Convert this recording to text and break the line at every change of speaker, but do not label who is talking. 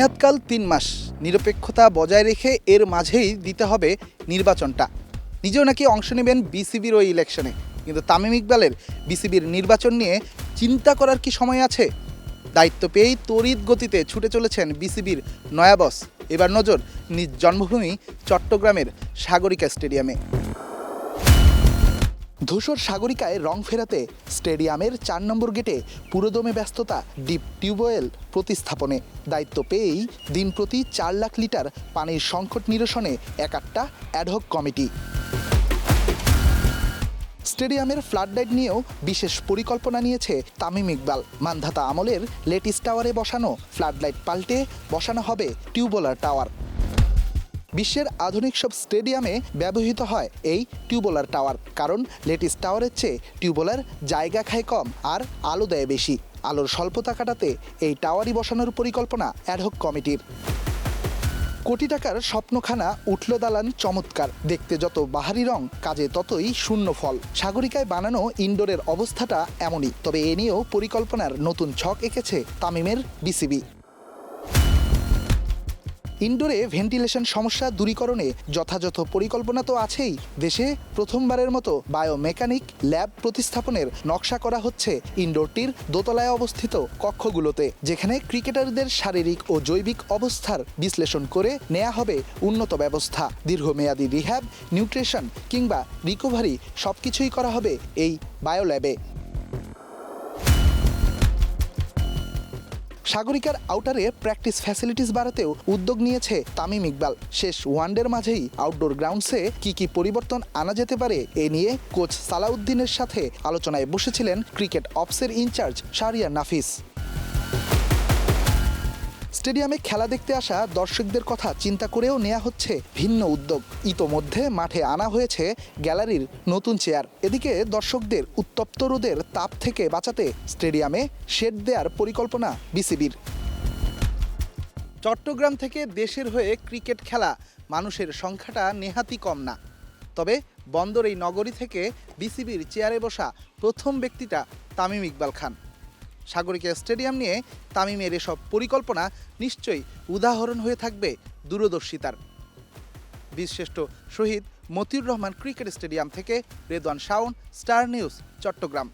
মেয়াদকাল ৩ মাস, নিরপেক্ষতা বজায় রেখে এর মাঝেই দিতে হবে নির্বাচনটা। নিজেও নাকি অংশ নেবেন বিসিবির ওই ইলেকশনে, কিন্তু তামিম ইকবালের বিসিবির নির্বাচন নিয়ে চিন্তা করার কি সময় আছে? দায়িত্ব পেয়েই তড়িৎ গতিতে ছুটে চলেছেন বিসিবির নয়া বস। এবার নজর নিজ জন্মভূমি চট্টগ্রামের সাগরিকা স্টেডিয়ামে। ধূসর সাগরিকায় রং ফেরাতে স্টেডিয়ামের ৪ নম্বর গেটে পুরোদমে ব্যস্ততা ডিপ টিউবওয়েল প্রতিস্থাপনে। দায়িত্ব পেয়েই দিনপ্রতি ৪ লাখ লিটার পানির সংকট নিরসনে একাট্টা অ্যাডহক কমিটি। স্টেডিয়ামের ফ্লাডলাইট নিয়েও বিশেষ পরিকল্পনা নিয়েছে তামিম ইকবাল। মান্ধাতা আমলের লেটিস টাওয়ারে বসানো ফ্লাডলাইট পাল্টে বসানো হবে টিউবওয়েলার টাওয়ার। বিশ্বের আধুনিক সব স্টেডিয়ামে ব্যবহৃত হয় এই টিউবওয়েলার টাওয়ার, কারণ লেটিস টাওয়ারের চেয়ে টিউবওয়েলার জায়গা খায় কম আর আলো দেয় বেশি। আলোর স্বল্পতা কাটাতে এই টাওয়ারই বসানোর পরিকল্পনা অ্যাডহক কমিটির। কোটি টাকার স্বপ্নখানা উঠল দালান চমৎকার, দেখতে যত বাহারি রং কাজে ততই শূন্য ফল। সাগরিকায় বানানো ইনডোরের অবস্থাটা এমনই, তবে এ নিয়েও পরিকল্পনার নতুন ছক এঁকেছে তামিমের বিসিবি। ইনডোরে ভেন্টিলেশন সমস্যা দূরীকরণে যথাযথ পরিকল্পনা তো আছেই, দেশে প্রথমবারের মতো বায়োমেকানিক ল্যাব প্রতিস্থাপনের নকশা করা হচ্ছে ইনডোরটির দোতলায় অবস্থিত কক্ষগুলোতে, যেখানে ক্রিকেটারদের শারীরিক ও জৈবিক অবস্থার বিশ্লেষণ করে নেওয়া হবে উন্নত ব্যবস্থা। দীর্ঘমেয়াদী রিহ্যাব, নিউট্রিশন কিংবা রিকভারি সবকিছুই করা হবে এই বায়োল্যাবে। সাগরিকার আউটারে প্র্যাকটিস ফ্যাসিলিটিস বাড়াতেও উদ্যোগ নিয়েছে তামিম ইকবাল। শেষ ওয়ানডের মাঝেই আউটডোর গ্রাউন্ডসে কি পরিবর্তন আনা যেতে পারে এ নিয়ে কোচ সালাউদ্দিনের সাথে আলোচনায় বসেছিলেন ক্রিকেট অপসের ইনচার্জ শাহরিয়ার নাফিস। স্টেডিয়ামে খেলা দেখতে আসা দর্শকদের কথা চিন্তা করেও নেওয়া হচ্ছে ভিন্ন উদ্যোগ। ইতোমধ্যে মাঠে আনা হয়েছে গ্যালারির নতুন চেয়ার। এদিকে দর্শকদের উত্তপ্ত রোদের তাপ থেকে বাঁচাতে স্টেডিয়ামে শেড দেওয়ার পরিকল্পনা বিসিবির। চট্টগ্রাম থেকে দেশের হয়ে ক্রিকেট খেলা মানুষের সংখ্যাটা নেহাতই কম না, তবে বন্দর এই নগরী থেকে বিসিবির চেয়ারে বসা প্রথম ব্যক্তিটা তামিম ইকবাল খান। সাগরিকা স্টেডিয়াম নিয়ে তামিমের এসব পরিকল্পনা নিশ্চয়ই উদাহরণ হয়ে থাকবে দূরদর্শিতার। বীরশ্রেষ্ঠ শহীদ মতিউর রহমান ক্রিকেট স্টেডিয়াম থেকে রেদওয়ান শাওন, স্টার নিউজ, চট্টগ্রাম।